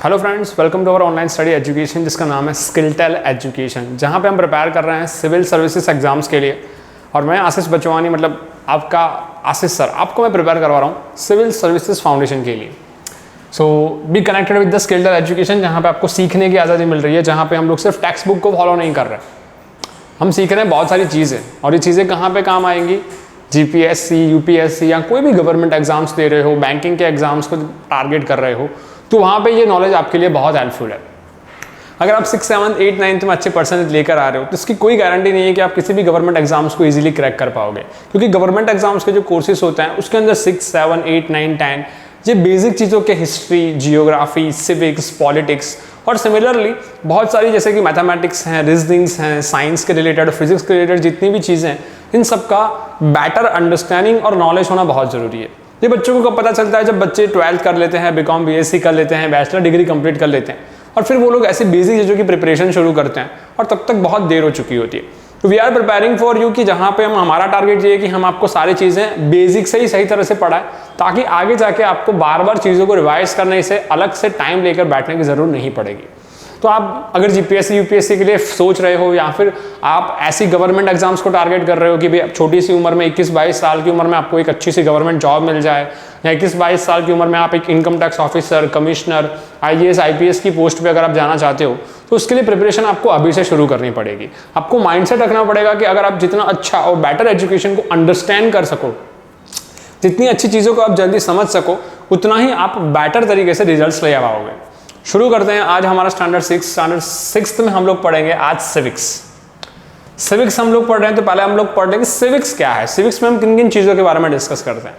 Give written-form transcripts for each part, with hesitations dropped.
Hello friends, welcome to our online study education जिसका नाम है स्किलटेल एजुकेशन, जहां पे हम प्रिपेयर कर रहे हैं सिविल सर्विसेज एग्जाम्स के लिए। और मैं आशीष बचवानी, मतलब आपका आशीष सर, आपको मैं प्रिपेयर करवा रहा हूं सिविल सर्विसेज फाउंडेशन के लिए। So be connected with the Skilltel education, जहां पे आपको सीखने की आज़ादी मिल रही है, जहां पे हम लोग सिर्फ टेक्स्ट बुक को फॉलो नहीं कर रहे, हम सीख रहे हैं बहुत सारी चीज़ें। और ये चीज़ें कहाँ पे काम आएंगी? जीपीएससी, यूपीएससी या कोई भी गवर्नमेंट एग्जाम्स दे रहे हो, बैंकिंग के एग्जाम्स को टारगेट कर रहे हो, तो वहाँ पे ये नॉलेज आपके लिए बहुत हेल्पफुल है। अगर आप 6, 7, 8, 9 में अच्छे परसेंटेज लेकर आ रहे हो तो इसकी कोई गारंटी नहीं है कि आप किसी भी गवर्नमेंट एग्जाम्स को इजीली क्रैक कर पाओगे, क्योंकि गवर्नमेंट एग्जाम्स के जो कोर्सेज होते हैं उसके अंदर 6, 7, 8, 9, 10 ये बेसिक चीज़ों के हिस्ट्री, जियोग्राफी, सिविक्स, पॉलिटिक्स और सिमिलरली बहुत सारी जैसे कि मैथमेटिक्स हैं, रीजनिंग्स हैं, साइंस के रिलेटेड, फिजिक्स के रिलेटेड जितनी भी चीज़ें हैं, इन सब का बेटर अंडरस्टैंडिंग और नॉलेज होना बहुत ज़रूरी है। ये बच्चों को कब पता चलता है? जब बच्चे 12th कर लेते हैं, बीकॉम, बीएससी कर लेते हैं, बैचलर डिग्री कंप्लीट कर लेते हैं, और फिर वो लोग ऐसी बेसिक चीज़ों की प्रिपरेशन शुरू करते हैं और तब तक बहुत देर हो चुकी होती है। तो we are preparing for you कि जहाँ पे हमारा टारगेट ये है कि हम आपको सारी चीज़ें बेसिक से ही सही तरह से पढ़ाएं, ताकि आगे जाके आपको बार बार चीज़ों को रिवाइज करने से अलग से टाइम लेकर बैठने की ज़रूरत नहीं पड़ेगी। तो आप अगर जीपीएससी, यूपीएससी के लिए सोच रहे हो, या फिर आप ऐसी गवर्नमेंट एग्जाम्स को टारगेट कर रहे हो कि भाई छोटी सी उम्र में 21-22 साल की उम्र में आपको एक अच्छी सी गवर्नमेंट जॉब मिल जाए, या 21-22 साल की उम्र में आप एक income tax officer, commissioner, IAS, IPS की पोस्ट पे अगर आप जाना चाहते हो, तो उसके लिए प्रिपरेशन आपको अभी से शुरू करनी पड़ेगी। आपको माइंडसेट रखना पड़ेगा कि अगर आप जितना अच्छा और बेटर एजुकेशन को अंडरस्टैंड कर सको, जितनी अच्छी चीज़ों को आप जल्दी समझ सको, उतना ही आप बेटर तरीके से रिजल्ट्स ले पाओगे। शुरू करते हैं। आज हमारा स्टैंडर्ड 6 में हम लोग पढ़ेंगे आज सिविक्स हम लोग पढ़ रहे हैं। तो पहले हम लोग पढ़ लेंगे सिविक्स क्या है, सिविक्स में हम किन किन चीज़ों के बारे में डिस्कस करते हैं।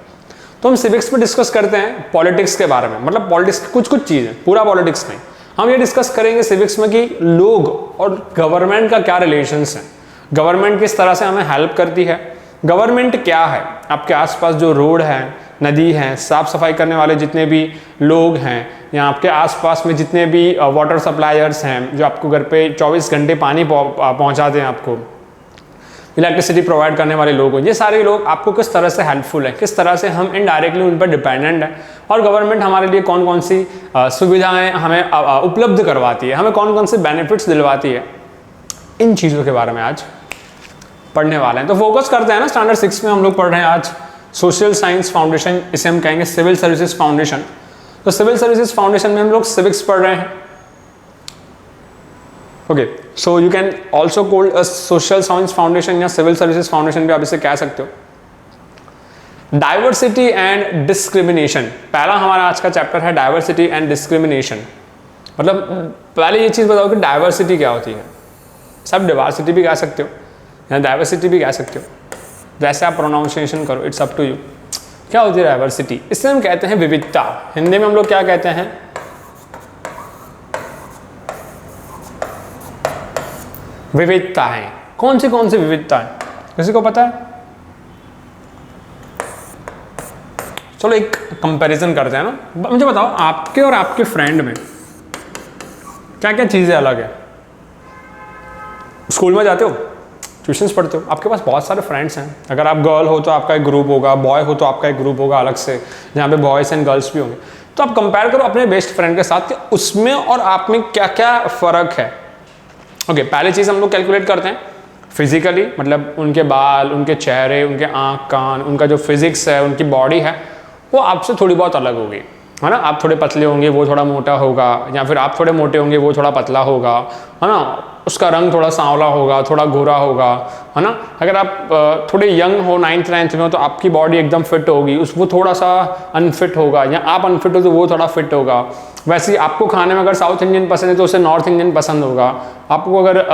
तो हम सिविक्स में डिस्कस करते हैं पॉलिटिक्स के बारे में, मतलब पॉलिटिक्स की कुछ चीज़ें, पूरा पॉलिटिक्स नहीं। हम ये डिस्कस करेंगे सिविक्स में कि लोग और गवर्नमेंट का क्या रिलेशंस है, गवर्नमेंट किस तरह से हमें हेल्प करती है, गवर्नमेंट क्या है, आपके आसपास जो रोड है, नदी है, साफ सफाई करने वाले जितने भी लोग हैं, या आपके आसपास में जितने भी वाटर सप्लायर्स हैं जो आपको घर पे 24 घंटे पानी पहुंचाते हैं, आपको इलेक्ट्रिसिटी प्रोवाइड करने वाले लोग, ये सारे लोग आपको किस तरह से हेल्पफुल है, किस तरह से हम इनडायरेक्टली उन पर डिपेंडेंट हैं, और गवर्नमेंट हमारे लिए कौन कौन सी सुविधाएं हमें उपलब्ध करवाती है, हमें कौन कौन से बेनिफिट्स दिलवाती है, इन चीज़ों के बारे में आज पढ़ने वाले हैं। तो फोकस करते हैं ना, स्टैंडर्ड 6 में हम लोग पढ़ रहे हैं आज सोशल साइंस फाउंडेशन, इसे हम कहेंगे सिविल सर्विसेज फाउंडेशन। तो सिविल सर्विसेज फाउंडेशन में हम लोग सिविक्स पढ़ रहे हैं। Okay, so you can also called a social science foundation या सिविल सर्विसेज फाउंडेशन भी आप इसे कह सकते हो। डाइवर्सिटी एंड डिस्क्रिमिनेशन, पहला हमारा आज का चैप्टर है डाइवर्सिटी एंड डिस्क्रिमिनेशन। मतलब पहले ये चीज़ बताओ कि डाइवर्सिटी क्या होती है। सब डाइवर्सिटी भी कह सकते हो या डाइवर्सिटी भी कह सकते हो, वैसे आप प्रोनाउंसिएशन करो, इट्स अप टू यू। क्या होती है डाइवर्सिटी? इससे हम कहते हैं विविधता। हिंदी में हम लोग क्या कहते हैं? विविधताएं। कौन सी विविधताएं, किसी को पता है? चलो एक कंपैरिजन करते हैं ना। मुझे बताओ, आपके और आपके फ्रेंड में क्या क्या चीजें अलग है? स्कूल में जाते हो, ट्यूशन्स पढ़ते हो, आपके पास बहुत सारे फ्रेंड्स हैं। अगर आप गर्ल हो तो आपका एक ग्रुप होगा, बॉय हो तो आपका एक ग्रुप होगा अलग से, जहाँ पे बॉयज़ एंड गर्ल्स भी होंगे। तो आप कंपेयर करो अपने बेस्ट फ्रेंड के साथ कि उसमें और आप में क्या क्या फ़र्क है। ओके, पहली चीज़ हम लोग कैलकुलेट करते हैं फिजिकली, मतलब उनके बाल, उनके चेहरे, उनके आँख, कान, उनका जो फिजिक्स है, उनकी बॉडी है, वो आपसे थोड़ी बहुत अलग होगी, है ना। आप थोड़े पतले होंगे, वो थोड़ा मोटा होगा, या फिर आप थोड़े मोटे होंगे, वो थोड़ा पतला होगा, है ना। उसका रंग थोड़ा सांवला होगा, थोड़ा गोरा होगा, है ना। अगर आप थोड़े यंग हो, 9th में हो, तो आपकी बॉडी एकदम फिट होगी, वो थोड़ा सा अनफिट होगा, या आप अनफिट हो तो वो थोड़ा फिट होगा। वैसे ही आपको खाने में अगर साउथ इंडियन पसंद है तो उसे नॉर्थ इंडियन पसंद होगा। आपको अगर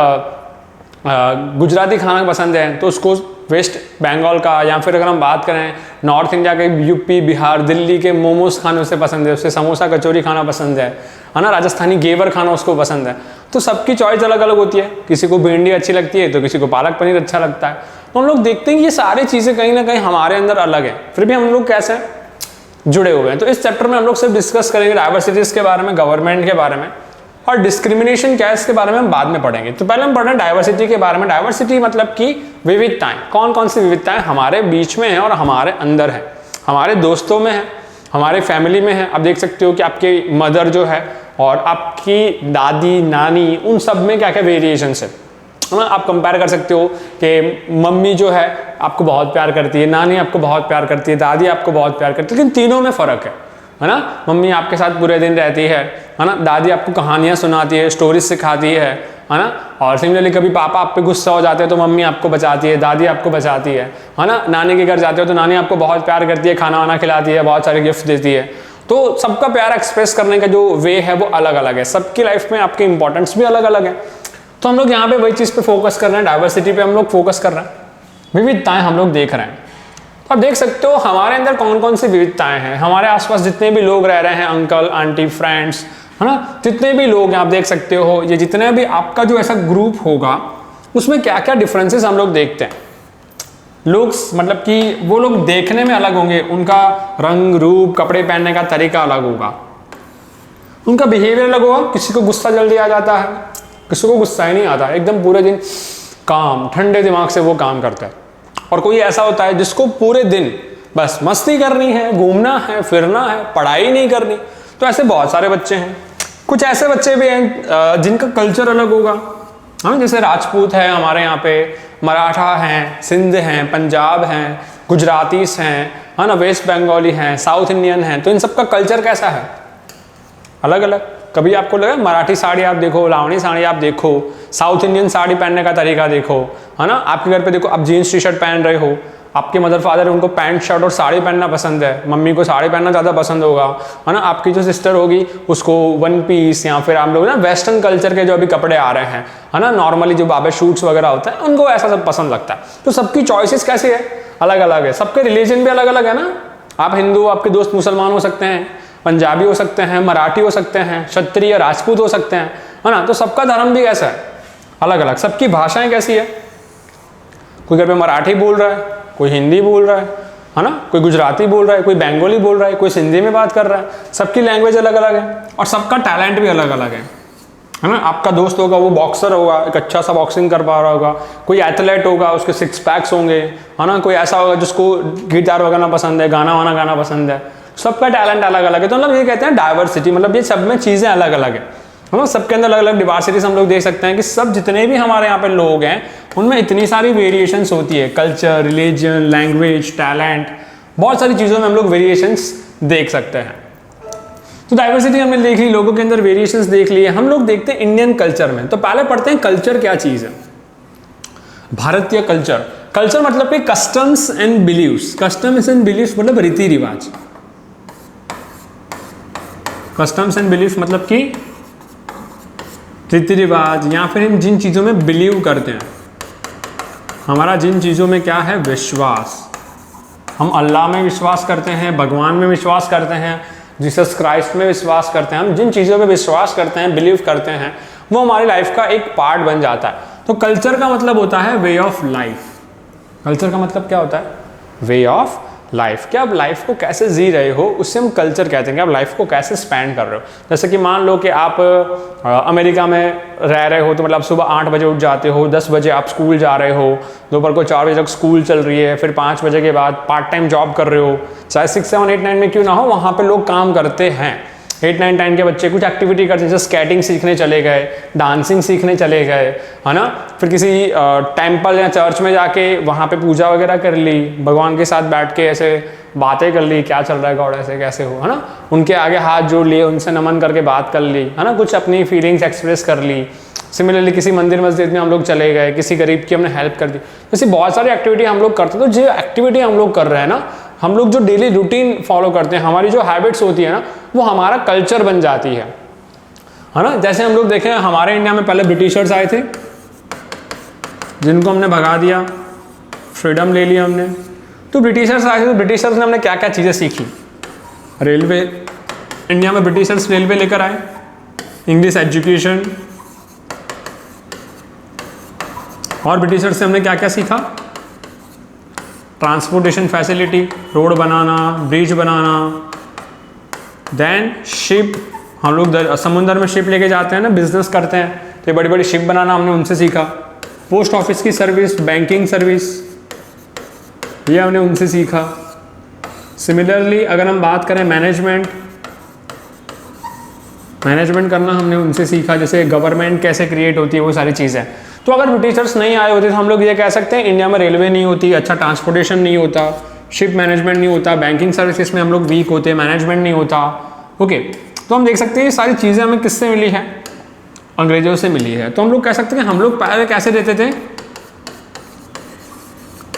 गुजराती खाना पसंद है तो उसको वेस्ट बंगाल का, या फिर अगर हम बात करें नॉर्थ इंडिया के, यूपी, बिहार, दिल्ली के मोमोज खाने उसे पसंद है, उसे समोसा कचौरी खाना पसंद है ना, राजस्थानी घेवर खाना उसको पसंद है। तो सबकी चॉइस अलग अलग होती है, किसी को भिंडी अच्छी लगती है तो किसी को पालक पनीर अच्छा लगता है। तो हम लोग देखते हैं कि ये सारी चीज़ें कहीं ना कहीं हमारे अंदर अलग है, फिर भी हम लोग कैसे जुड़े हुए हैं। तो इस चैप्टर में हम लोग सिर्फ डिस्कस करेंगे डाइवर्सिटीज़ के बारे में, गवर्नमेंट के बारे में, और डिस्क्रिमिनेशन क्या है इसके बारे में हम बाद में पढ़ेंगे। तो पहले हम पढ़ रहे हैं डाइवर्सिटी के बारे में। डाइवर्सिटी मतलब कि विविधताएं, कौन कौन सी विविधताएं हमारे बीच में हैं और हमारे अंदर है, हमारे दोस्तों में है, हमारे फैमिली में है, आप देख सकते हो कि आपके मदर जो है और आपकी दादी नानी उन सब में क्या क्या वेरिएशंस है ना। आप कंपेयर कर सकते हो कि मम्मी जो है आपको बहुत प्यार करती है, नानी आपको बहुत प्यार करती है, दादी आपको बहुत प्यार करती है, लेकिन तीनों में फ़र्क है ना। मम्मी आपके साथ पूरे दिन रहती है ना, दादी आपको कहानियाँ सुनाती है, स्टोरीज सिखाती है ना। और सिमिलरली कभी पापा आप पे गुस्सा हो जाते हैं तो मम्मी आपको बचाती है, दादी आपको बचाती है ना। नानी के घर जाते हो तो नानी आपको बहुत प्यार करती है, खाना वाना खिलाती है, बहुत सारे गिफ्ट देती है। तो सबका प्यार एक्सप्रेस करने का जो वे है वो अलग अलग है, सबकी लाइफ में आपकी इंपॉर्टेंस भी अलग अलग है। तो हम लोग यहाँ पे वही चीज़ पे फोकस कर रहे हैं, डाइवर्सिटी पे हम लोग फोकस कर रहे हैं, विविधताएं हम लोग देख रहे हैं। तो आप देख सकते हो हमारे अंदर कौन कौन सी विविधताएं हैं, हमारे आसपास जितने भी लोग रह रहे हैं, अंकल आंटी फ्रेंड्स है ना, जितने भी लोग हैं आप देख सकते हो, ये जितने भी आपका जो ऐसा ग्रुप होगा उसमें क्या क्या डिफरेंसेस हम लोग देखते हैं। लोग मतलब कि वो लोग देखने में अलग होंगे, उनका रंग रूप कपड़े पहनने का तरीका अलग होगा, उनका बिहेवियर अलग होगा। किसी को गुस्सा जल्दी आ जाता है, किसी को गुस्सा ही नहीं आता, एकदम पूरे दिन काम ठंडे दिमाग से वो काम करता है। और कोई ऐसा होता है जिसको पूरे दिन बस मस्ती करनी है, घूमना है, फिरना है, पढ़ाई नहीं करनी। तो ऐसे बहुत सारे बच्चे हैं। कुछ ऐसे बच्चे भी हैं जिनका कल्चर अलग होगा, हाँ, जैसे राजपूत है हमारे यहाँ पे, मराठा हैं, सिंध हैं, पंजाब हैं, गुजरातीस हैं, है ना, वेस्ट बंगाली हैं, साउथ इंडियन हैं। तो इन सबका कल्चर कैसा है, अलग अलग। कभी आपको लगा मराठी साड़ी आप देखो, लावणी साड़ी आप देखो, साउथ इंडियन साड़ी पहनने का तरीका देखो, है ना। आपके घर पे देखो आप जीन्स टी शर्ट पहन रहे हो, आपके मदर फादर उनको पैंट शर्ट और साड़ी पहनना पसंद है, मम्मी को साड़ी पहनना ज़्यादा पसंद होगा, है ना। आपकी जो सिस्टर होगी उसको वन पीस या फिर आप लोग ना वेस्टर्न कल्चर के जो अभी कपड़े आ रहे हैं, है ना, नॉर्मली जो बाबा शूट्स वगैरह होता है, उनको ऐसा सब पसंद लगता है। तो सबकी चॉइसेस कैसी है, अलग अलग है। सबके रिलीजन भी अलग अलग है ना। आप हिंदू, आपके दोस्त मुसलमान हो सकते हैं, पंजाबी हो सकते हैं, मराठी हो सकते हैं, क्षत्रिय राजपूत हो सकते हैं, है ना। तो सबका धर्म भी कैसा है, अलग अलग। सबकी भाषाएं कैसी है, कोई घर पे मराठी बोल रहा है, कोई हिंदी बोल रहा है ना, कोई गुजराती बोल रहा है, कोई बंगाली बोल रहा है, कोई सिंधी में बात कर रहा है। सबकी लैंग्वेज अलग अलग है और सबका टैलेंट भी अलग अलग है ना। आपका दोस्त होगा वो बॉक्सर होगा, एक अच्छा सा बॉक्सिंग कर पा रहा होगा, कोई एथलेट होगा उसके 6 पैक्स होंगे, है ना, कोई ऐसा होगा जिसको गिटार बजाना पसंद है, गाना वाना गाना पसंद है। सबका टैलेंट अलग अलग है। तो मतलब ये कहते हैं डाइवर्सिटी, मतलब ये सब में चीज़ें अलग अलग है ना। सबके अंदर अलग अलग डिवर्सिटीज हम लोग देख सकते हैं कि सब जितने भी हमारे यहाँ पे लोग हैं उनमें इतनी सारी वेरिएशंस होती है, कल्चर, रिलीजन, लैंग्वेज, टैलेंट, बहुत सारी चीज़ों में हम लोग वेरिएशंस देख सकते हैं। तो डाइवर्सिटी हमने देख ली, लोगों के अंदर वेरिएशंस देख लिए। हम लोग देखते हैं इंडियन कल्चर में। तो पहले पढ़ते हैं कल्चर क्या चीज़ है। भारतीय कल्चर, कल्चर मतलब कि customs and beliefs. Customs and beliefs मतलब रीति रिवाज। कस्टम्स एंड बिलीव्स मतलब कि रीति रिवाज, या फिर हम जिन चीज़ों में बिलीव करते हैं, हमारा जिन चीज़ों में क्या है, विश्वास। हम अल्लाह में विश्वास करते हैं, भगवान में विश्वास करते हैं, जीसस क्राइस्ट में विश्वास करते हैं। हम जिन चीज़ों पे विश्वास करते हैं, बिलीव करते हैं, वो हमारी लाइफ का एक पार्ट बन जाता है। तो कल्चर का मतलब होता है वे ऑफ लाइफ। कल्चर का मतलब क्या होता है, वे ऑफ लाइफ। क्या आप लाइफ को कैसे जी रहे हो, उससे हम कल्चर कहते हैं कि आप लाइफ को कैसे स्पेंड कर रहे हो। जैसे कि मान लो कि आप अमेरिका में रह रहे हो, तो मतलब सुबह 8 बजे उठ जाते हो, 10 बजे आप स्कूल जा रहे हो, दोपहर को 4 बजे तक स्कूल चल रही है, फिर 5 बजे के बाद पार्ट टाइम जॉब कर रहे हो, चाहे 6, 7, 8, 9 में क्यों ना हो, वहाँ पर लोग काम करते हैं। 8, 9, 10 के बच्चे कुछ एक्टिविटी करते हैं, जैसे स्केटिंग सीखने चले गए, डांसिंग सीखने चले गए, है ना, फिर किसी टेम्पल या चर्च में जाके वहाँ पे पूजा वगैरह कर ली, भगवान के साथ बैठ के ऐसे बातें कर ली, क्या चल रहा है गॉड, ऐसे कैसे हो, है ना, उनके आगे हाथ जोड़ लिए, उनसे नमन करके बात कर ली, है ना, कुछ अपनी फीलिंग्स एक्सप्रेस कर ली। सिमिलरली किसी मंदिर मस्जिद में हम लोग चले गए, किसी गरीब की हमने हेल्प कर दी। ऐसी बहुत सारी एक्टिविटी हम लोग करते हैं। तो जो एक्टिविटी हम लोग कर रहे हैं ना, हम लोग जो डेली रूटीन फॉलो करते हैं, हमारी जो हैबिट्स होती है ना, वो हमारा कल्चर बन जाती है ना। जैसे हम लोग देखें, हमारे इंडिया में पहले ब्रिटिशर्स आए थे, जिनको हमने भगा दिया, फ्रीडम ले लिया हमने। तो ब्रिटिशर्स आए थे, तो ब्रिटिशर्स ने हमने क्या क्या चीज़ें सीखी। रेलवे, इंडिया में ब्रिटिशर्स रेलवे लेकर आए, इंग्लिश एजुकेशन, और ब्रिटिशर्स से हमने क्या क्या सीखा, ट्रांसपोर्टेशन फैसिलिटी, रोड बनाना, ब्रिज बनाना, देन शिप, हम लोग समुद्र में शिप लेके जाते हैं ना, बिजनेस करते हैं, तो ये बड़ी बड़ी शिप बनाना हमने उनसे सीखा। पोस्ट ऑफिस की सर्विस, बैंकिंग सर्विस, ये हमने उनसे सीखा। सिमिलरली अगर हम बात करें मैनेजमेंट करना हमने उनसे सीखा, जैसे गवर्नमेंट कैसे क्रिएट होती है, वो सारी चीज़ें। तो अगर ब्रिटिशर्स नहीं आए होते तो हम लोग ये कह सकते हैं इंडिया में रेलवे नहीं होती, अच्छा ट्रांसपोर्टेशन नहीं होता, शिप मैनेजमेंट नहीं होता, बैंकिंग सर्विसेज में हम लोग वीक होते, मैनेजमेंट नहीं होता। ओके, तो हम देख सकते हैं ये सारी चीज़ें हमें किससे मिली है, अंग्रेजों से मिली है। तो हम लोग कह सकते हैं हम लोग पहले कैसे रहते थे,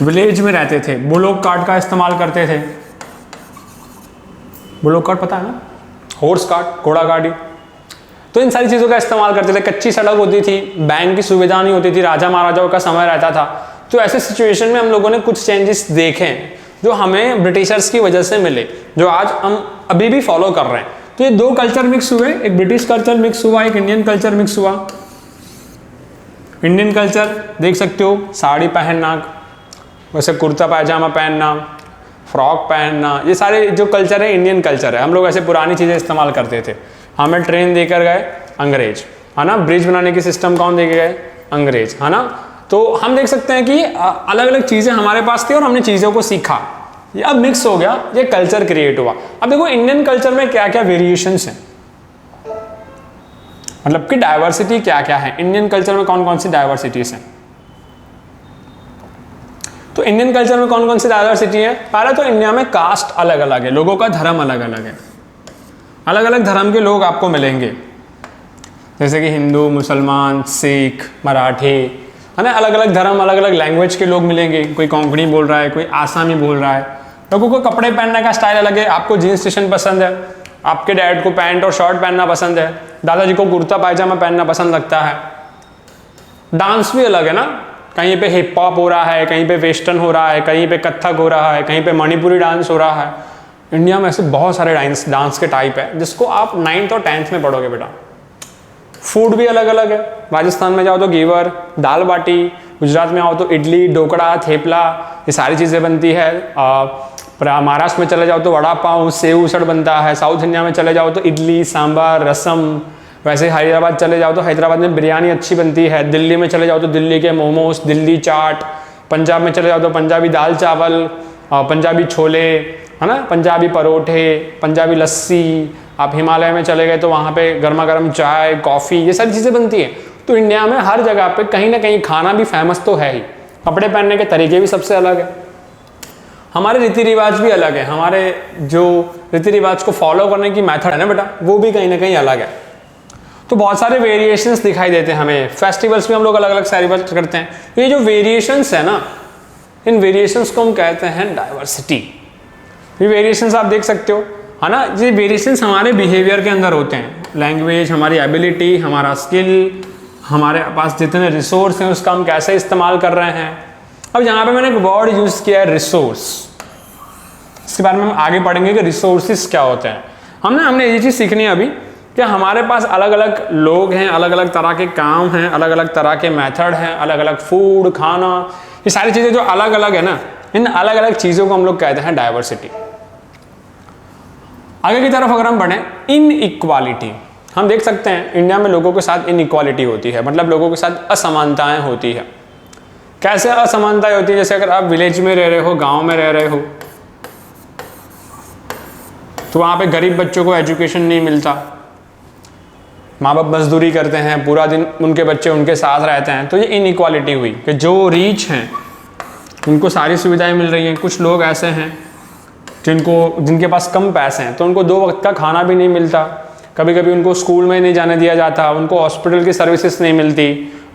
विलेज में रहते थे, बुलोक कार्ट का इस्तेमाल करते थे। बुलोक कार्ट पता है ना, हॉर्स कार्ट, घोड़ा गाड़ी। तो इन सारी चीज़ों का इस्तेमाल करते थे। कच्ची सड़क होती थी, बैंक की सुविधा नहीं होती थी, राजा महाराजाओं का समय रहता था। तो ऐसे सिचुएशन में हम लोगों ने कुछ चेंजेस देखे जो हमें ब्रिटिशर्स की वजह से मिले, जो आज हम अभी भी फॉलो कर रहे हैं। तो ये दो कल्चर मिक्स हुए, एक ब्रिटिश कल्चर मिक्स हुआ, एक इंडियन कल्चर मिक्स हुआ। इंडियन कल्चर देख सकते हो, साड़ी पहनना, वैसे कुर्ता पायजामा पहनना, फ्रॉक पहनना, ये सारे जो कल्चर है इंडियन कल्चर है। हम लोग ऐसे पुरानी चीज़ें इस्तेमाल करते थे। हमें ट्रेन देकर गए अंग्रेज, है ना, ब्रिज बनाने की सिस्टम कौन देके गए, अंग्रेज, है ना। तो हम देख सकते हैं कि अलग अलग चीज़ें हमारे पास थी और हमने चीज़ों को सीखा, ये अब मिक्स हो गया, ये कल्चर क्रिएट हुआ। अब देखो इंडियन कल्चर में क्या क्या वेरिएशंस हैं, मतलब कि डाइवर्सिटी क्या क्या है, इंडियन कल्चर में कौन कौन सी डाइवर्सिटीज हैं। तो इंडियन कल्चर में कौन कौन सी डाइवर्सिटी है। पहले तो इंडिया में कास्ट अलग अलग है, लोगों का धर्म अलग अलग है, अलग अलग धर्म के लोग आपको मिलेंगे, जैसे कि हिंदू, मुसलमान, सिख, मराठी, है ना, अलग अलग धर्म, अलग अलग लैंग्वेज के लोग मिलेंगे। कोई कोंकणी बोल रहा है, कोई आसामी बोल रहा है। लोगों को कपड़े पहनने का स्टाइल अलग है, आपको जीन्स टी शर्ट पसंद है, आपके डैड को पैंट और शर्ट पहनना पसंद है, दादाजी को कुर्ता पायजामा पहनना पसंद लगता है। डांस भी अलग है ना, कहीं पे हिप हॉप हो रहा है, कहीं पे वेस्टर्न हो रहा है, कहीं पे कथक हो रहा है, कहीं पे मणिपुरी डांस हो रहा है। इंडिया में ऐसे बहुत सारे डांस के टाइप है जिसको आप 9th और 10th में पढ़ोगे बेटा। फूड भी अलग अलग है, राजस्थान में जाओ तो घेवर, दाल बाटी, गुजरात में आओ तो इडली, ढोकड़ा, थेपला, ये सारी चीज़ें बनती है। महाराष्ट्र में चले जाओ तो वड़ा पाव, सेव उसड़ बनता है। साउथ इंडिया में चले जाओ तो इडली, सांभर, रसम। वैसे हैदराबाद चले जाओ तो हैदराबाद में बिरयानी अच्छी बनती है। दिल्ली में चले जाओ तो दिल्ली के मोमोज, दिल्ली चाट। पंजाब में चले जाओ तो पंजाबी दाल चावल, पंजाबी छोले, है ना, पंजाबी परोठे, पंजाबी लस्सी। आप हिमालय में चले गए तो वहाँ पे गर्मा गर्म चाय, कॉफ़ी, ये सारी चीज़ें बनती हैं। तो इंडिया में हर जगह पे कहीं ना कहीं खाना भी फेमस तो है ही, कपड़े पहनने के तरीके भी सबसे अलग है, हमारे रीति रिवाज भी अलग है, हमारे जो रीति रिवाज को फॉलो करने की मेथड है ना बेटा, वो भी कहीं ना कहीं अलग है। तो बहुत सारे वेरिएशंस दिखाई देते हैं हमें। फेस्टिवल्स में हम लोग अलग अलग सेलिब्रेट करते हैं। ये जो वेरिएशंस है ना, इन वेरिएशंस को हम कहते हैं डाइवर्सिटी। ये वेरिएशंस आप देख सकते हो, है ना। ये वेरिएशंस हमारे बिहेवियर के अंदर होते हैं, लैंग्वेज, हमारी एबिलिटी, हमारा स्किल, हमारे पास जितने रिसोर्स हैं उसका हम कैसे इस्तेमाल कर रहे हैं। अब यहाँ पे मैंने एक वर्ड यूज़ किया है रिसोर्स, इसके बारे में हम आगे पढ़ेंगे कि रिसोर्सेज क्या होते हैं। हमने ये चीज़ सीखनी है अभी कि हमारे पास अलग अलग लोग हैं, अलग अलग तरह के काम हैं, अलग अलग तरह के मेथड हैं, अलग अलग फूड, खाना, ये सारी चीज़ें जो अलग अलग है ना, इन अलग अलग चीज़ों को हम लोग कहते हैं डाइवर्सिटी। आगे की तरफ अगर हम बढ़ें, इनइक्वालिटी, हम देख सकते हैं इंडिया में लोगों के साथ इनइक्वालिटी होती है, मतलब लोगों के साथ असमानताएं होती है। कैसे असमानताएं होती है, जैसे अगर आप विलेज में रह रहे हो, गांव में रह रहे हो, तो वहाँ पे गरीब बच्चों को एजुकेशन नहीं मिलता, माँ बाप मजदूरी करते हैं, पूरा दिन उनके बच्चे उनके साथ रहते हैं। तो ये इनइक्वालिटी हुई कि जो रीच हैं उनको सारी सुविधाएं मिल रही हैं, कुछ लोग ऐसे हैं जिनके पास कम पैसे हैं तो उनको 2 वक्त का खाना भी नहीं मिलता, कभी कभी उनको स्कूल में नहीं जाने दिया जाता, उनको हॉस्पिटल की सर्विसेज नहीं मिलती,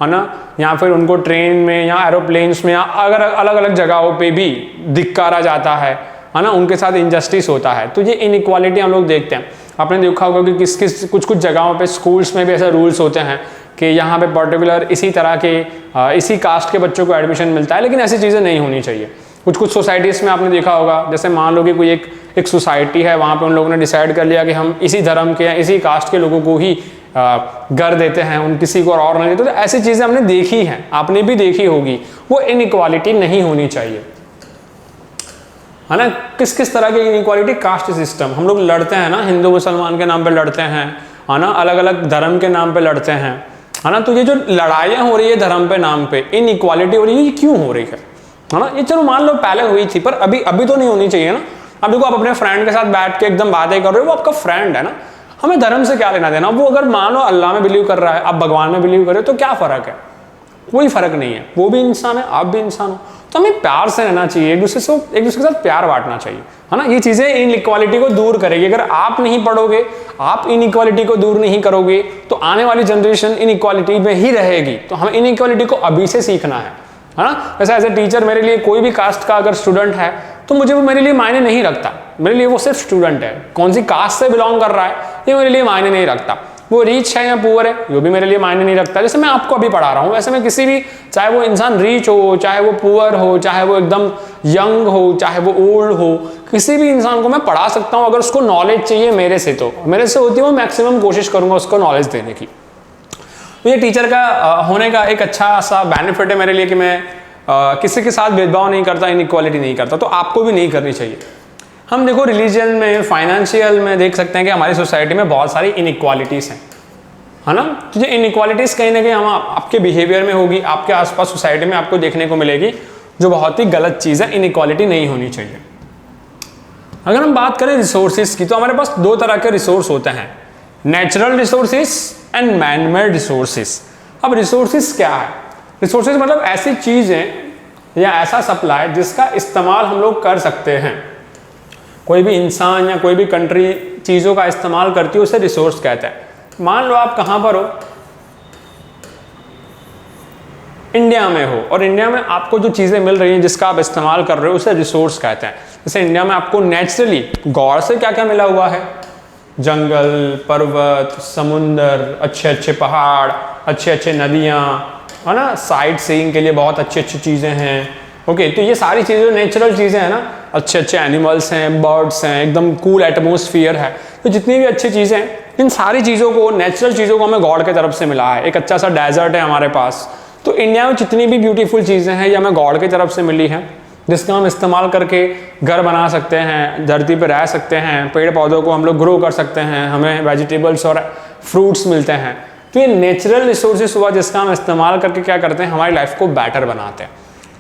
है ना, या फिर उनको ट्रेन में या एरोप्लेन्स में या अगर अलग अलग जगहों पे भी धिक्कारा जाता है ना, उनके साथ इनजस्टिस होता है। तो ये इनइक्वालिटी हम लोग देखते हैं। आपने देखा होगा कि कुछ जगहों पे स्कूल्स में भी ऐसे रूल्स होते हैं कि यहाँ पे पर्टिकुलर इसी तरह के इसी कास्ट के बच्चों को एडमिशन मिलता है, लेकिन ऐसी चीज़ें नहीं होनी चाहिए। कुछ सोसाइटीज़ में आपने देखा होगा, जैसे मान लो कि कोई एक सोसाइटी है, वहाँ पे उन लोगों ने डिसाइड कर लिया कि हम इसी धर्म के या इसी कास्ट के लोगों को ही घर देते हैं, उन किसी को और नहीं देते। तो ऐसी चीज़ें हमने देखी हैं, आपने भी देखी होगी। वो इनइक्वालिटी नहीं होनी चाहिए, है ना। किस तरह की इनइक्वालिटी, कास्ट सिस्टम, हम लोग लड़ते हैं ना, हिंदू मुसलमान के नाम पे लड़ते हैं, है ना, अलग अलग धर्म के नाम पे लड़ते हैं, है ना। तो ये जो लड़ाइयाँ हो रही है धर्म पे नाम पे, इनइक्वालिटी हो रही है, ये क्यों हो रही है ना। ये चलो मान लो पहले हुई थी, पर अभी तो नहीं होनी चाहिए ना। अब देखो, आप अपने फ्रेंड के साथ बैठ के एकदम बातें कर रहे हो, वो आपका फ्रेंड है ना, हमें धर्म से क्या लेना देना। वो अगर मानो अल्लाह में बिलीव कर रहा है, आप भगवान में बिलीव कर रहे हो, तो क्या फर्क है? कोई फर्क नहीं है, वो भी इंसान है, आप भी इंसान हो। तो हमें प्यार से रहना चाहिए, एक दूसरे के साथ प्यार बांटना चाहिए, है ना। ये चीजें इनइक्वालिटी को दूर करेगी। अगर आप नहीं पढ़ोगे, आप इनइक्वालिटी को दूर नहीं करोगे, तो आने वाली जनरेशन इनइक्वालिटी में ही रहेगी। तो हमें इनइक्वालिटी को अभी से सीखना है ना। वैसे एज ए टीचर मेरे लिए कोई भी कास्ट का अगर स्टूडेंट है तो मुझे वो मेरे लिए मायने नहीं रखता, मेरे लिए वो सिर्फ स्टूडेंट है। कौन सी कास्ट से बिलोंग कर रहा है ये मेरे लिए मायने नहीं रखता। वो रिच है या पुअर है ये भी मेरे लिए मायने नहीं रखता। जैसे मैं आपको अभी पढ़ा रहा हूँ, वैसे मैं किसी भी, चाहे वो इंसान रिच हो, चाहे वो पुअर हो, चाहे वो एकदम यंग हो, चाहे वो ओल्ड हो, किसी भी इंसान को मैं पढ़ा सकता हूँ। अगर उसको नॉलेज चाहिए मेरे से, तो मेरे से होती है, वो मैक्सिमम कोशिश करूंगा उसको नॉलेज देने की। तो ये टीचर का होने का एक अच्छा सा बेनिफिट है मेरे लिए कि मैं किसी के साथ भेदभाव नहीं करता, इनइक्वालिटी नहीं करता। तो आपको भी नहीं करनी चाहिए। हम देखो रिलीजन में, फाइनेंशियल में देख सकते हैं कि हमारी सोसाइटी में बहुत सारी इनइक्वालिटीज़ हैं, है ना। तो ये इनइक्वालिटीज़ कहीं ना कहीं हम आपके बिहेवियर में होगी, आपके आसपास सोसाइटी में आपको देखने को मिलेगी, जो बहुत ही गलत चीज़ है। इनइक्वालिटी नहीं होनी चाहिए। अगर हम बात करें रिसोर्सेज की, तो हमारे पास दो तरह के रिसोर्स होते हैं, natural resources and man made resources. अब रिसोर्सेज क्या है? रिसोर्सेज मतलब ऐसी चीज़ें या ऐसा सप्लाई जिसका इस्तेमाल हम लोग कर सकते हैं। कोई भी इंसान या कोई भी कंट्री चीज़ों का इस्तेमाल करती है, उसे रिसोर्स कहते हैं। मान लो आप कहाँ पर हो, इंडिया में हो, और इंडिया में आपको जो चीज़ें मिल रही हैं जिसका आप इस्तेमाल कर रहे हो, उसे रिसोर्स कहते हैं। जैसे इंडिया में आपको नेचुरली गॉड से क्या क्या मिला हुआ है, जंगल, पर्वत, समुंदर, अच्छे अच्छे पहाड़, अच्छे अच्छे नदियाँ, है ना। साइट सीइंग के लिए बहुत अच्छी अच्छी चीज़ें हैं। ओके, तो ये सारी चीज़ें नेचुरल चीज़ें हैं ना, अच्छे अच्छे एनिमल्स हैं, बर्ड्स हैं, एकदम कूल एटमोसफियर है। तो जितनी भी अच्छी चीज़ें हैं, इन सारी चीज़ों को, नेचुरल चीज़ों को हमें गॉड की तरफ से मिला है। एक अच्छा सा डेजर्ट है हमारे पास। तो इंडिया में जितनी भी ब्यूटीफुल चीज़ें हैं ये हमें गॉड की तरफ से मिली हैं, जिसका हम इस्तेमाल करके घर बना सकते हैं, धरती पर रह सकते हैं, पेड़ पौधों को हम लोग ग्रो कर सकते हैं, हमें वेजिटेबल्स और फ्रूट्स मिलते हैं। तो ये नेचुरल रिसोर्सेज हुआ जिसका हम इस्तेमाल करके क्या करते हैं, हमारी लाइफ को बेटर बनाते हैं।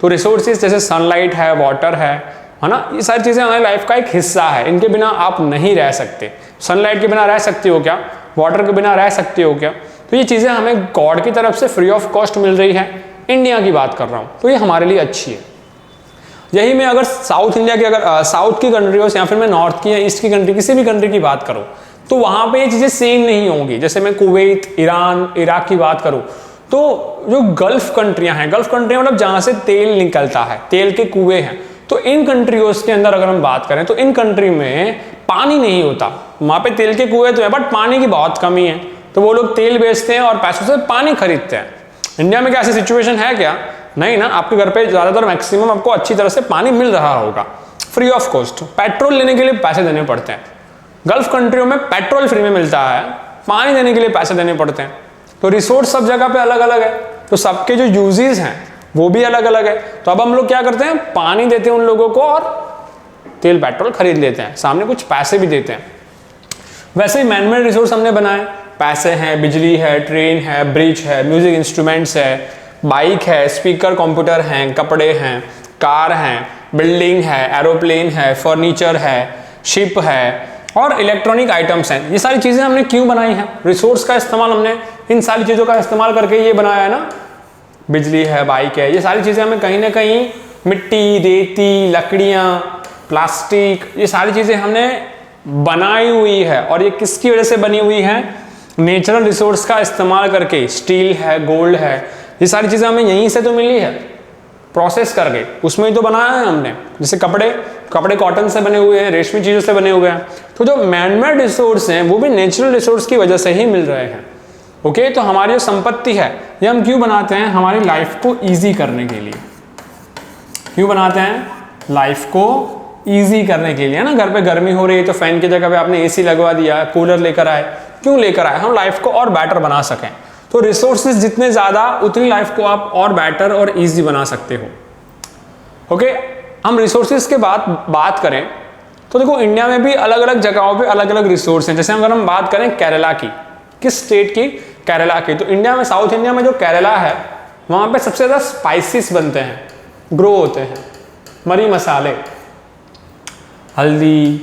तो रिसोर्सेज जैसे सनलाइट है, वाटर है ना, ये सारी चीज़ें हमारी लाइफ का एक हिस्सा है। इनके बिना आप नहीं रह सकते। सनलाइट के बिना रह सकते हो क्या? वाटर के बिना रह सकते हो क्या? तो ये चीज़ें हमें गॉड की तरफ से फ्री ऑफ कॉस्ट मिल रही है। इंडिया की बात कर रहा हूँ, तो ये हमारे लिए अच्छी है। यही मैं अगर साउथ इंडिया की, अगर साउथ की कंट्री हो या फिर मैं नॉर्थ की या ईस्ट की कंट्री, किसी भी कंट्री की बात करूँ, तो वहाँ पे ये चीज़ें सेम नहीं होंगी। जैसे मैं कुवैत, ईरान, इराक की बात करूँ, तो जो गल्फ कंट्रियाँ हैं, गल्फ कंट्रियाँ मतलब जहाँ से तेल निकलता है, तेल के कुएँ हैं, तो इन कंट्रियों के अंदर अगर हम बात करें तो इन कंट्री में पानी नहीं होता। वहाँ पे तेल के कुएँ तो है बट पानी की बहुत कमी है। तो वो लोग तेल बेचते हैं और पैसों से पानी खरीदते हैं। इंडिया में क्या ऐसी सिचुएशन है क्या? नहीं ना। आपके घर पे ज़्यादातर मैक्सिमम आपको अच्छी तरह से पानी मिल रहा होगा फ्री ऑफ कॉस्ट। पेट्रोल लेने के लिए पैसे देने पड़ते हैं। गल्फ कंट्रियों में पेट्रोल फ्री में मिलता है, पानी देने के लिए पैसे देने पड़ते हैं। तो रिसोर्स सब जगह पे अलग अलग है, तो सबके जो यूजेस हैं वो भी अलग अलग है। तो अब हम लोग क्या करते हैं, पानी देते हैं उन लोगों को और तेल पेट्रोल खरीद लेते हैं, सामने कुछ पैसे भी देते हैं। वैसे ही मैनमेड रिसोर्स हमने बनाए, पैसे हैं, बिजली है, ट्रेन है, ब्रिज है, म्यूजिक इंस्ट्रूमेंट्स है, बाइक है, स्पीकर, कंप्यूटर हैं, कपड़े हैं, कार हैं, बिल्डिंग है, एरोप्लेन है, फर्नीचर है, शिप है और इलेक्ट्रॉनिक आइटम्स हैं। ये सारी चीज़ें हमने क्यों बनाई हैं? रिसोर्स का इस्तेमाल हमने इन सारी चीज़ों का इस्तेमाल करके ये बनाया है ना। बिजली है, बाइक है, ये सारी चीज़ें हमें कहीं ना कहीं मिट्टी, रेती, लकड़ियाँ, प्लास्टिक, ये सारी चीज़ें हमने बनाई हुई है। और ये किसकी वजह से बनी हुई है? नेचुरल रिसोर्स का इस्तेमाल करके। स्टील है, गोल्ड है, ये सारी चीज़ें हमें यहीं से तो मिली है, प्रोसेस करके उसमें ही तो बनाया है हमने। जैसे कपड़े कॉटन से बने हुए हैं, रेशमी चीज़ों से बने हुए हैं। तो जो मैनमेड रिसोर्स हैं वो भी नेचुरल रिसोर्स की वजह से ही मिल रहे हैं। ओके, तो हमारी जो संपत्ति है ये हम क्यों बनाते हैं? हमारी लाइफ को ईजी करने के लिए। क्यों बनाते हैं? लाइफ को ईजी करने के लिए, है ना। घर पे गर्मी हो रही है तो फैन की जगह पे आपने एसी लगवा दिया, कूलर लेकर आए। क्यों लेकर आए? हम लाइफ को और बेटर बना सकें। तो रिसोर्सेज जितने ज़्यादा उतनी लाइफ को आप और बेटर और ईजी बना सकते हो। ओके, हम रिसोर्सेज के बात करें तो देखो इंडिया में भी अलग अलग जगहों पे अलग अलग रिसोर्स हैं। जैसे अगर हम बात करें केरला की, किस स्टेट की? केरला की। तो इंडिया में, साउथ इंडिया में जो केरला है वहाँ पे सबसे ज़्यादा स्पाइसेस बनते हैं, ग्रो होते हैं, मरी मसाले, हल्दी,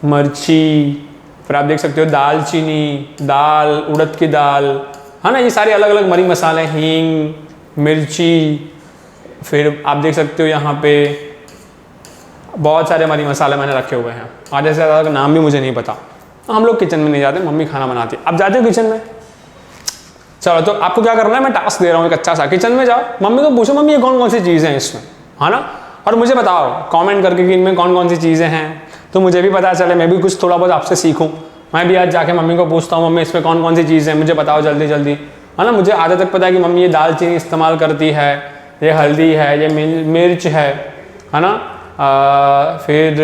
मिर्ची, फिर आप देख सकते हो दालचीनी, दाल, उड़द की दाल, है ना, ये सारे अलग अलग मरी मसाले, हींग, मिर्ची, फिर आप देख सकते हो यहाँ पे बहुत सारे मरी मसाले मैंने रखे हुए हैं। आधे से ज़्यादा नाम भी मुझे नहीं पता। हम लोग किचन में नहीं जाते, मम्मी खाना बनाती है। आप जाते हो किचन में? चलो, तो आपको क्या करना है, मैं टास्क दे रहा हूँ एक अच्छा सा, किचन में जाओ, मम्मी को पूछो मम्मी ये कौन कौन सी चीज़ें हैं इसमें, है ना, और मुझे बताओ कमेंट करके कि इनमें कौन कौन सी चीज़ें हैं, तो मुझे भी पता चले, मैं भी कुछ थोड़ा बहुत आपसे सीखूँ। मैं भी आज जाके मम्मी को पूछता हूँ मम्मी इसमें कौन कौन सी चीज़ें हैं, मुझे बताओ जल्दी जल्दी, है ना। मुझे आधे तक पता है कि मम्मी ये दालचीनी इस्तेमाल करती है, ये हल्दी है, ये मिर्च है ना, फिर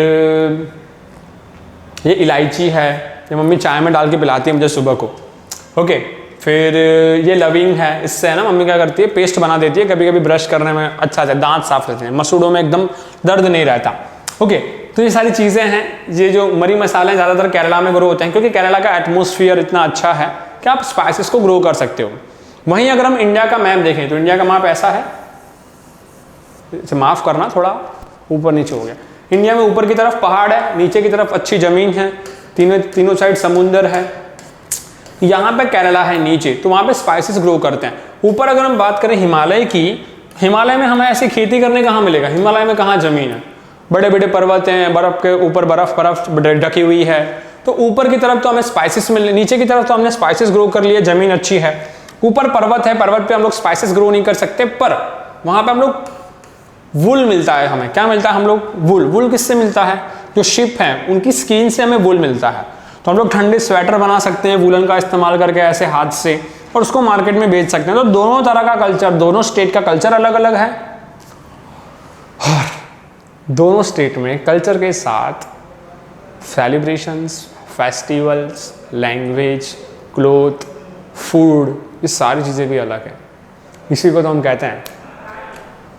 ये इलायची है, ये मम्मी चाय में डाल के पिलाती है मुझे सुबह को। ओके, फिर ये लविंग है, इससे है ना मम्मी क्या करती है पेस्ट बना देती है, कभी कभी ब्रश करने में अच्छा से दांत साफ रहते हैं, मसूड़ों में एकदम दर्द नहीं रहता। ओके, तो ये सारी चीज़ें हैं। ये जो मरी मसाले हैं ज़्यादातर केरला में ग्रो होते हैं, क्योंकि केरला का एटमॉस्फेयर इतना अच्छा है कि आप स्पाइसेस को ग्रो कर सकते हो। वहीं अगर हम इंडिया का मैप देखें तो इंडिया का मैप ऐसा है, माफ़ करना थोड़ा ऊपर नीचे हो गया। इंडिया में ऊपर की तरफ पहाड़ है, नीचे की तरफ अच्छी ज़मीन है, तीनों साइड समुंदर है। यहाँ पे केरला है नीचे, तो वहाँ पे स्पाइसेस ग्रो करते हैं। ऊपर अगर हम बात करें हिमालय की, हिमालय में हमें ऐसी खेती करने कहाँ मिलेगा, हिमालय में कहाँ ज़मीन है, बड़े बड़े पर्वत हैं, बर्फ़ के ऊपर बर्फ़ ढकी हुई है, तो ऊपर की तरफ तो हमें स्पाइसेस मिल, नीचे की तरफ तो हमने स्पाइसेस ग्रो कर लिए, ज़मीन अच्छी है। ऊपर पर्वत है, पर्वत पे हम लोग स्पाइसेस ग्रो नहीं कर सकते, पर वहाँ पे हम लोग वुल मिलता है। हमें क्या मिलता है, हम लोग वुल किससे मिलता है, जो शिप हैं उनकी स्किन से हमें वुल मिलता है। तो हम लोग ठंडे स्वेटर बना सकते हैं वुलन का इस्तेमाल करके ऐसे हाथ से, और उसको मार्केट में बेच सकते हैं। तो दोनों तरह का कल्चर, दोनों स्टेट का कल्चर अलग अलग है, और दोनों स्टेट में कल्चर के साथ celebrations, festivals, language, cloth, food, ये सारी चीज़ें भी अलग है। इसी को तो हम कहते हैं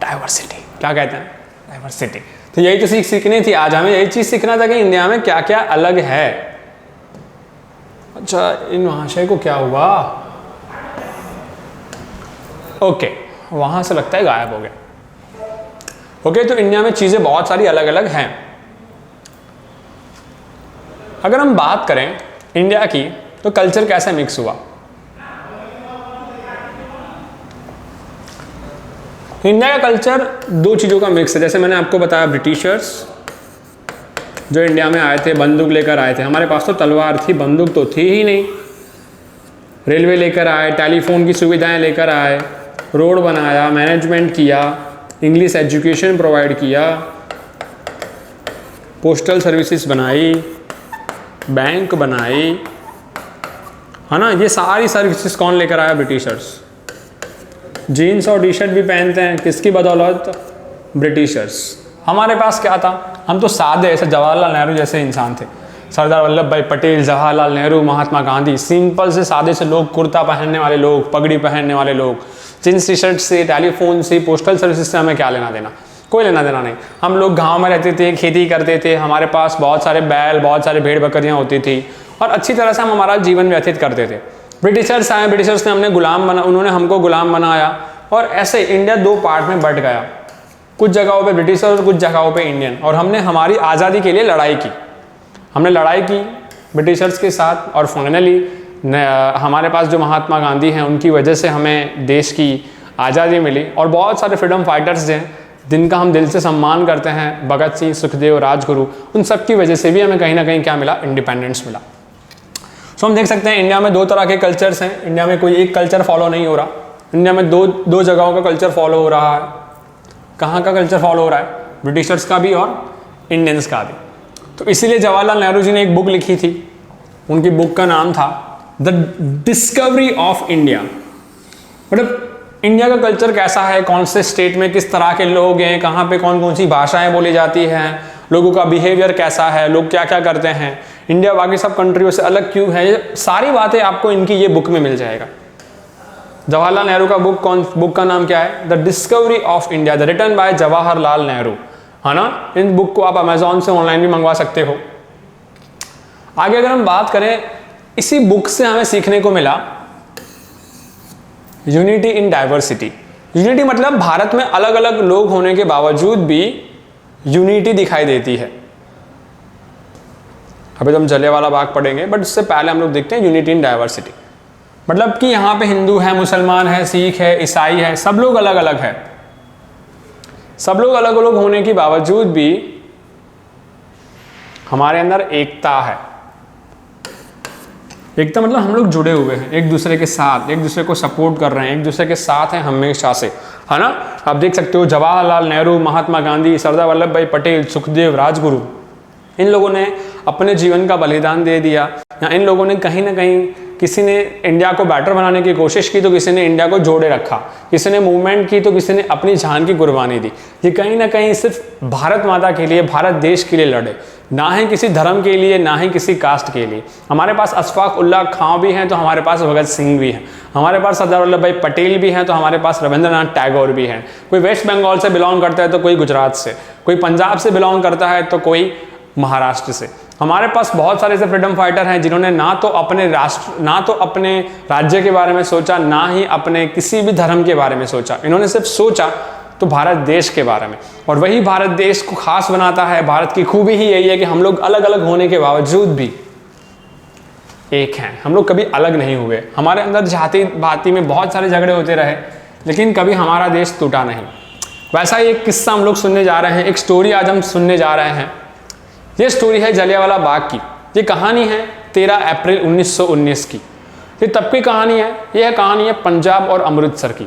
डाइवर्सिटी। क्या कहते हैं, डाइवर्सिटी। तो यही तो सीखनी थी आज, हमें यही चीज़ सीखना था कि इंडिया में क्या क्या अलग है। अच्छा, इन महाशय को क्या हुआ, ओके, वहां से लगता है गायब हो गया। ओके, तो इंडिया में चीज़ें बहुत सारी अलग अलग हैं। अगर हम बात करें इंडिया की, तो कल्चर कैसे मिक्स हुआ। इंडिया का कल्चर दो चीज़ों का मिक्स है। जैसे मैंने आपको बताया, ब्रिटिशर्स जो इंडिया में आए थे, बंदूक लेकर आए थे। हमारे पास तो तलवार थी, बंदूक तो थी ही नहीं। रेलवे लेकर आए, टेलीफोन की सुविधाएं लेकर आए, रोड बनाया, मैनेजमेंट किया, इंग्लिश एजुकेशन प्रोवाइड किया, पोस्टल सर्विसेज बनाई, बैंक बनाई, है ना। ये सारी सर्विसेज कौन लेकर आया, ब्रिटिशर्स। जीन्स और टी शर्ट भी पहनते हैं, किसकी बदौलत, ब्रिटिशर्स। हमारे पास क्या था, हम तो सादे, ऐसे जवाहरलाल नेहरू जैसे इंसान थे, सरदार वल्लभ भाई पटेल, जवाहरलाल नेहरू, महात्मा गांधी, सिंपल से सादे से लोग, कुर्ता पहनने वाले लोग, पगड़ी पहनने वाले लोग। जीन्स टी शर्ट से, टेलीफोन से, पोस्टल सर्विसेज से हमें क्या लेना देना, कोई लेना देना नहीं। हम लोग गाँव में रहते थे, खेती करते थे, हमारे पास बहुत सारे बैल, बहुत सारे भेड़ बकरियाँ होती थी, और अच्छी तरह से हम हमारा जीवन व्यतीत करते थे। ब्रिटिशर्स आए, ब्रिटिशर्स ने उन्होंने हमको गुलाम बनाया, और ऐसे इंडिया दो पार्ट में बट गया। कुछ जगहों पे ब्रिटिशर्स और कुछ जगहों पे इंडियन। और हमने हमारी आज़ादी के लिए लड़ाई की, हमने लड़ाई की ब्रिटिशर्स के साथ, और फाइनली हमारे पास जो महात्मा गांधी हैं उनकी वजह से हमें देश की आज़ादी मिली। और बहुत सारे फ्रीडम फाइटर्स हैं जिनका हम दिल से सम्मान करते हैं, भगत सिंह, सुखदेव, राजगुरु, उन सब की वजह से भी हमें कहीं ना कहीं क्या मिला, इंडिपेंडेंस मिला। सो हम देख सकते हैं इंडिया में दो तरह के कल्चर्स हैं। इंडिया में कोई एक कल्चर फॉलो नहीं हो रहा, इंडिया में दो जगहों का कल्चर फॉलो हो रहा है। कहाँ का कल्चर फॉलो हो रहा है, ब्रिटिशर्स का भी और इंडियंस का भी। तो इसीलिए जवाहरलाल नेहरू जी ने एक बुक लिखी थी, उनकी बुक का नाम था द डिस्कवरी ऑफ इंडिया। मतलब इंडिया का कल्चर कैसा है, कौन से स्टेट में किस तरह के लोग हैं, कहाँ पे कौन कौन सी भाषाएं बोली जाती हैं, लोगों का बिहेवियर कैसा है, लोग क्या क्या करते हैं, इंडिया बाकी सब कंट्रियों से अलग क्यों है, ये सारी बातें आपको इनकी ये बुक में मिल जाएगा। जवाहरलाल नेहरू का बुक का नाम क्या है, the discovery of India, the written by Jawaharlal Nehru, है ना। इन बुक को आप अमेजोन से ऑनलाइन भी मंगवा सकते हो। आगे अगर हम बात करें, इसी बुक से हमें सीखने को मिला यूनिटी इन डाइवर्सिटी। यूनिटी मतलब भारत में अलग अलग लोग होने के बावजूद भी यूनिटी दिखाई देती है। अभी तो हम जलियांवाला बाग पढ़ेंगे, बट उससे पहले हम लोग देखते हैं यूनिटी इन डाइवर्सिटी। मतलब कि यहाँ पे हिंदू है, मुसलमान है, सिख है, ईसाई है, सब लोग अलग अलग है। सब लोग अलग अलग होने के बावजूद भी हमारे अंदर एकता है। एकता मतलब हम लोग जुड़े हुए हैं एक दूसरे के साथ, एक दूसरे को सपोर्ट कर रहे हैं, एक दूसरे के साथ हैं हमेशा से, है ना। आप देख सकते हो जवाहरलाल नेहरू, महात्मा गांधी, सरदार वल्लभ भाई पटेल, सुखदेव, राजगुरु, इन लोगों ने अपने जीवन का बलिदान दे दिया। या इन लोगों ने कहीं ना कहीं, किसी ने इंडिया को बेटर बनाने की कोशिश की तो किसी ने इंडिया को जोड़े रखा, किसी ने मूवमेंट की तो किसी ने अपनी जान की कुर्बानी दी। ये कहीं ना कहीं सिर्फ भारत माता के लिए, भारत देश के लिए लड़े, ना ही किसी धर्म के लिए, ना ही किसी कास्ट के लिए। हमारे पास अशफाक उल्लाह खां भी हैं तो हमारे पास भगत सिंह भी हैं, हमारे पास सरदार वल्लभ भाई पटेल भी हैं तो हमारे पास रविंद्रनाथ टैगोर भी हैं। कोई वेस्ट बंगाल से बिलोंग करता है तो कोई गुजरात से, कोई पंजाब से बिलोंग करता है तो कोई महाराष्ट्र से। हमारे पास बहुत सारे ऐसे फ्रीडम फाइटर हैं जिन्होंने ना तो अपने राष्ट्र, ना तो अपने राज्य के बारे में सोचा, ना ही अपने किसी भी धर्म के बारे में सोचा। इन्होंने सिर्फ सोचा तो भारत देश के बारे में, और वही भारत देश को खास बनाता है। भारत की खूबी ही यही है कि हम लोग अलग अलग होने के बावजूद भी एक हैं, हम लोग कभी अलग नहीं हुए। हमारे अंदर जाति भांति में बहुत सारे झगड़े होते रहे, लेकिन कभी हमारा देश टूटा नहीं। वैसा ही एक किस्सा हम लोग सुनने जा रहे हैं, एक स्टोरी आज हम सुनने जा रहे हैं। ये स्टोरी है जलियांवाला बाग की। ये कहानी है 13 अप्रैल 1919 की। ये तब की कहानी है, यह कहानी है पंजाब और अमृतसर की।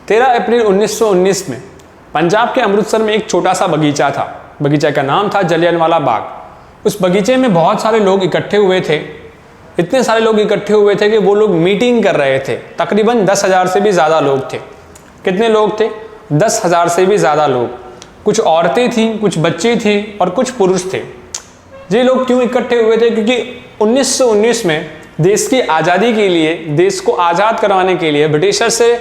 13 अप्रैल 1919 में पंजाब के अमृतसर में एक छोटा सा बगीचा था। बगीचा का नाम था जलियांवाला बाग। उस बगीचे में बहुत सारे लोग इकट्ठे हुए थे। इतने सारे लोग इकट्ठे हुए थे कि वो लोग मीटिंग कर रहे थे। तकरीबन 10,000 से भी ज़्यादा लोग थे। कितने लोग थे? 10,000 से भी ज़्यादा लोग। कुछ औरतें थीं, कुछ बच्चे थे और कुछ पुरुष थे। ये लोग क्यों इकट्ठे हुए थे? क्योंकि 1919 में देश की आज़ादी के लिए, देश को आज़ाद करवाने के लिए ब्रिटिशर से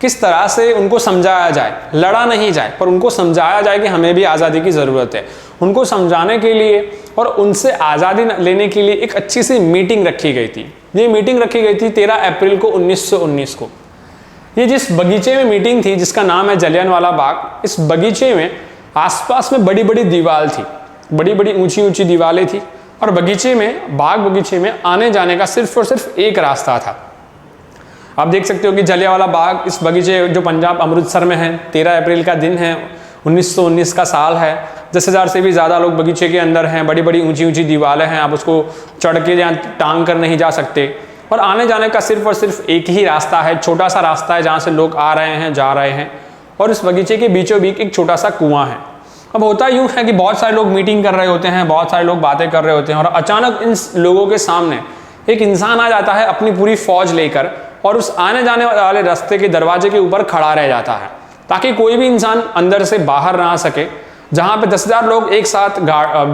किस तरह से उनको समझाया जाए, लड़ा नहीं जाए पर उनको समझाया जाए कि हमें भी आज़ादी की ज़रूरत है। उनको समझाने के लिए और उनसे आज़ादी लेने के लिए एक अच्छी सी मीटिंग रखी गई थी। ये मीटिंग रखी गई थी 13 अप्रैल को 1919 को। ये जिस बगीचे में मीटिंग थी, जिसका नाम है जलियांवाला बाग, इस बगीचे में आसपास में बड़ी बड़ी दीवार थी, बड़ी बड़ी ऊंची ऊंची दीवारें थी, और बगीचे में, बाग बगीचे में आने जाने का सिर्फ और सिर्फ एक रास्ता था। आप देख सकते हो कि जलियांवाला बाग, इस बगीचे जो पंजाब अमृतसर में है, 13 अप्रैल का दिन है, 1919 का साल है। 10,000 से भी ज़्यादा लोग बगीचे के अंदर हैं। बड़ी बड़ी ऊंची ऊंची दीवारें हैं, आप उसको चढ़ के या टांग कर नहीं जा सकते, और आने जाने का सिर्फ और सिर्फ एक ही रास्ता है, छोटा सा रास्ता है जहाँ से लोग आ रहे हैं, जा रहे हैं। और इस बगीचे के बीचों बीच एक छोटा सा कुआं है। अब होता यूँ है कि बहुत सारे लोग मीटिंग कर रहे होते हैं, बहुत सारे लोग बातें कर रहे होते हैं, और अचानक इन लोगों के सामने एक इंसान आ जाता है अपनी पूरी फौज लेकर, और उस आने जाने वाले रास्ते के दरवाजे के ऊपर खड़ा रह जाता है, ताकि कोई भी इंसान अंदर से बाहर ना आ सके। जहाँ पे 10,000 लोग एक साथ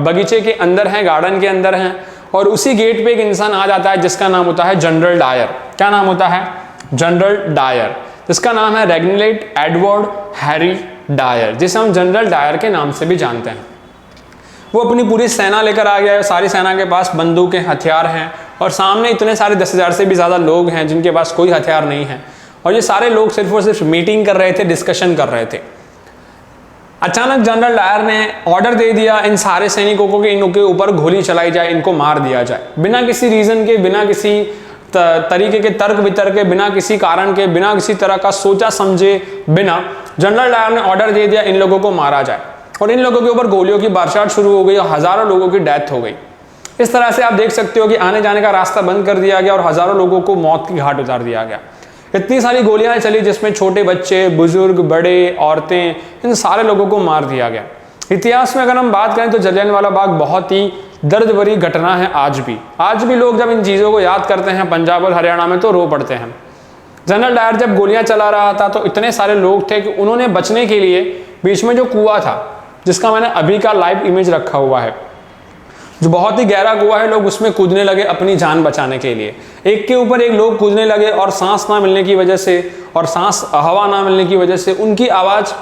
बगीचे के अंदर हैं, गार्डन के अंदर हैं, और उसी गेट पे एक इंसान आ जाता है जिसका नाम होता है जनरल डायर। क्या नाम होता है? जनरल डायर, जिसका नाम है रेग्निलेट एडवर्ड हैरी डायर, जिसे हम जनरल डायर के नाम से भी जानते हैं। वो अपनी पूरी सेना लेकर आ गया है। सारी सेना के पास बंदूकें, हथियार हैं, और सामने इतने सारे 10,000 से भी ज़्यादा लोग हैं जिनके पास कोई हथियार नहीं है, और ये सारे लोग सिर्फ और सिर्फ मीटिंग कर रहे थे, डिस्कशन कर रहे थे। अचानक जनरल डायर ने ऑर्डर दे दिया इन सारे सैनिकों को कि इनके ऊपर गोली चलाई जाए, इनको मार दिया जाए। बिना किसी रीज़न के, बिना किसी तरीके के तर्क वितर्क के, बिना किसी कारण के, बिना किसी तरह का सोचा समझे बिना जनरल डायर ने ऑर्डर दे दिया इन लोगों को मारा जाए, और इन लोगों के ऊपर गोलियों की बरसात शुरू हो गई और हज़ारों लोगों की डेथ हो गई। इस तरह से आप देख सकते हो कि आने जाने का रास्ता बंद कर दिया गया और हज़ारों लोगों को मौत की घाट उतार दिया गया। इतनी सारी गोलियां चली जिसमें छोटे बच्चे, बुजुर्ग, बड़े, औरतें, इन सारे लोगों को मार दिया गया। इतिहास में अगर हम बात करें तो जलियांवाला बाग बहुत ही दर्द भरी घटना है। आज भी लोग जब इन चीज़ों को याद करते हैं पंजाब और हरियाणा में तो रो पड़ते हैं। जनरल डायर जब गोलियां चला रहा था तो इतने सारे लोग थे कि उन्होंने बचने के लिए बीच में जो कुआं था, जिसका मैंने अभी का लाइव इमेज रखा हुआ है, जो बहुत ही गहरा कुआं है, लोग उसमें कूदने लगे अपनी जान बचाने के लिए। एक के ऊपर एक लोग कूदने लगे, और सांस ना मिलने की वजह से और हवा ना मिलने की वजह से उनकी आवाज़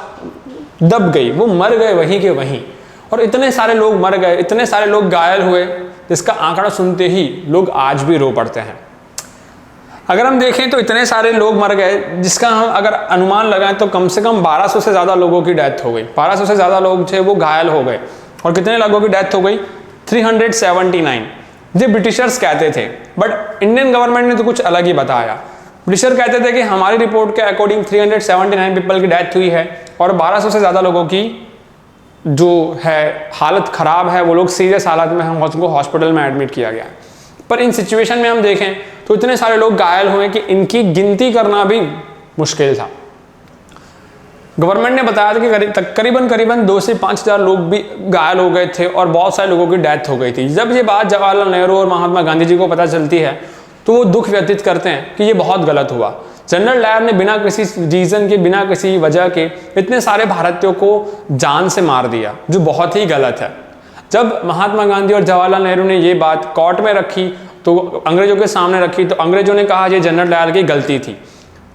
दब गई, वो मर गए वहीं के वहीं। और इतने सारे लोग मर गए, इतने सारे लोग घायल हुए, जिसका आंकड़ा सुनते ही लोग आज भी रो पड़ते हैं। अगर हम देखें तो इतने सारे लोग मर गए, जिसका हम अगर अनुमान लगाएं तो कम से कम 1200 से ज़्यादा लोगों की डेथ हो गई। 1200 से ज़्यादा लोग थे वो घायल हो गए, और कितने लोगों की डेथ हो गई? 379 ये ब्रिटिशर्स कहते थे, बट इंडियन गवर्नमेंट ने तो कुछ अलग ही बताया। ब्रिटिशर कहते थे कि हमारी रिपोर्ट के अकॉर्डिंग 379 पीपल की डेथ हुई है और 1200 से ज़्यादा लोगों की जो है हालत ख़राब है, वो लोग सीरियस हालत में हैं, उनको हॉस्पिटल में एडमिट किया गया। पर इन सिचुएशन में हम देखें तो इतने सारे लोग घायल हुए कि इनकी गिनती करना भी मुश्किल था। गवर्नमेंट ने बताया था कि करीबन 2 से 5 हज़ार लोग भी घायल हो गए थे और बहुत सारे लोगों की डेथ हो गई थी। जब ये बात जवाहरलाल नेहरू और महात्मा गांधी जी को पता चलती है तो वो दुख व्यतीत करते हैं कि ये बहुत गलत हुआ। जनरल डायर ने बिना किसी रीज़न के, बिना किसी वजह के इतने सारे भारतीयों को जान से मार दिया, जो बहुत ही गलत है। जब महात्मा गांधी और जवाहरलाल नेहरू ने ये बात कोर्ट में रखी, तो अंग्रेजों के सामने रखी, तो अंग्रेजों ने कहा ये जनरल डायर की गलती थी।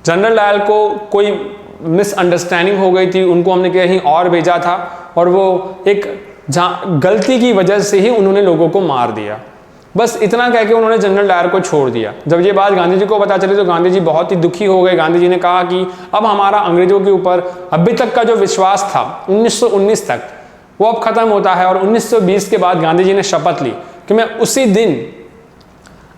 जनरल डायर को कोई मिसअंडरस्टैंडिंग हो गई थी, उनको हमने कहीं और भेजा था और वो एक गलती की वजह से ही उन्होंने लोगों को मार दिया। बस इतना कह के उन्होंने जनरल डायर को छोड़ दिया। जब ये बात गांधी जी को पता चली तो गांधी जी बहुत ही दुखी हो गए। गांधी जी ने कहा कि अब हमारा अंग्रेजों के ऊपर अभी तक का जो विश्वास था 1919 तक, वो अब खत्म होता है। और 1920 के बाद गांधी जी ने शपथ ली कि मैं उसी दिन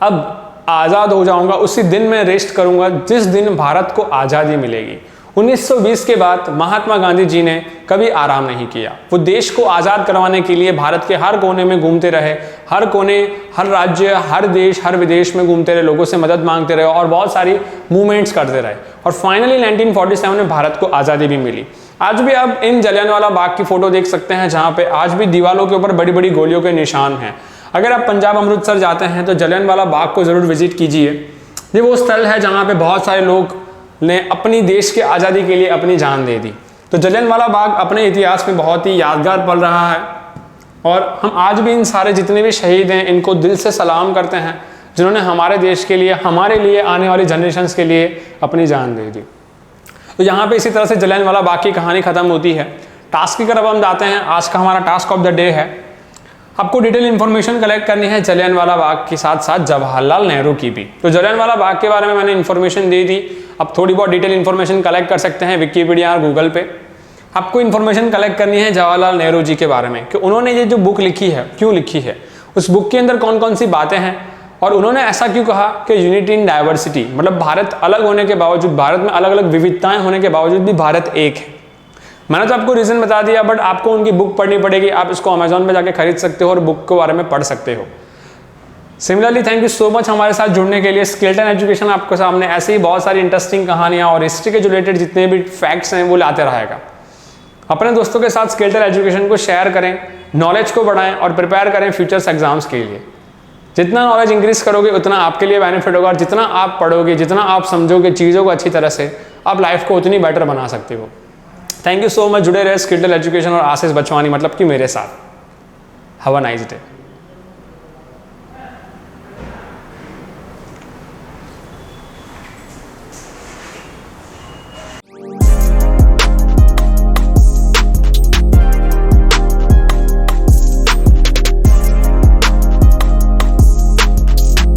अब आज़ाद हो जाऊंगा, उसी दिन मैं रेस्ट करूंगा जिस दिन भारत को आज़ादी मिलेगी। 1920 के बाद महात्मा गांधी जी ने कभी आराम नहीं किया। वो देश को आज़ाद करवाने के लिए भारत के हर कोने में घूमते रहे, हर कोने, हर राज्य, हर देश, हर विदेश में घूमते रहे, लोगों से मदद मांगते रहे और बहुत सारी मूवमेंट्स करते रहे और फाइनली 1947 में भारत को आज़ादी भी मिली। आज भी आप इन जलियांवाला बाग की फ़ोटो देख सकते हैं, जहाँ पे आज भी दीवारों के ऊपर बड़ी बड़ी गोलियों के निशान हैं। अगर आप पंजाब अमृतसर जाते हैं तो जलियांवाला बाग को ज़रूर विजिट कीजिए। ये वो स्थल है जहाँ पे बहुत सारे लोग ने अपनी देश की आज़ादी के लिए अपनी जान दे दी। तो जलियांवाला बाग अपने इतिहास में बहुत ही यादगार पल रहा है और हम आज भी इन सारे जितने भी शहीद हैं इनको दिल से सलाम करते हैं, जिन्होंने हमारे देश के लिए, हमारे लिए, आने वाली जनरेशन्स के लिए अपनी जान दे दी। तो यहाँ पे इसी तरह से जलियांवाला बाग की कहानी ख़त्म होती है। टास्क की तरफ हम जाते हैं। आज का हमारा टास्क ऑफ द डे है, आपको डिटेल इन्फॉर्मेशन कलेक्ट करनी है जलियांवाला बाग के साथ साथ जवाहरलाल नेहरू की भी। तो जलियांवाला बाग के बारे में मैंने इन्फॉर्मेशन दे दी। अब थोड़ी बहुत डिटेल इन्फॉर्मेशन कलेक्ट कर सकते हैं विकिपीडिया और गूगल पे। आपको इन्फॉर्मेशन कलेक्ट करनी है जवाहरलाल नेहरू जी के बारे में कि उन्होंने ये जो बुक लिखी है क्यों लिखी है, उस बुक के अंदर कौन कौन सी बातें हैं और उन्होंने ऐसा क्यों कहा कि यूनिटी इन डाइवर्सिटी, मतलब भारत अलग होने के बावजूद, भारत में अलग अलग विविधताएं होने के बावजूद भी भारत एक है। मैंने तो आपको रीज़न बता दिया, बट आपको उनकी बुक पढ़नी पड़ेगी। आप इसको अमेजोन पे जाके खरीद सकते हो और बुक के बारे में पढ़ सकते हो। Similarly thank you so much हमारे साथ जुड़ने के लिए। स्केलेटन एजुकेशन आपके सामने ऐसे ही बहुत सारी इंटरेस्टिंग कहानियाँ और हिस्ट्री के रिलेटेड जितने भी फैक्ट्स हैं वो लाते रहेगा। अपने दोस्तों के साथ स्केलेटन एजुकेशन को शेयर करें, नॉलेज को बढ़ाएं और प्रिपेयर करें फ्यूचर्स एग्जाम्स के लिए। जितना नॉलेज इंक्रीज करोगे उतना आपके लिए बेनिफिट होगा और जितना आप पढ़ोगे, जितना आप समझोगे चीज़ों को अच्छी तरह से, आप लाइफ को उतनी बेटर बना सकते हो। Thank you so much. जुड़े रहे स्किल्टन एजुकेशन और आशीष बचवानी, मतलब कि मेरे साथ। Have a nice day.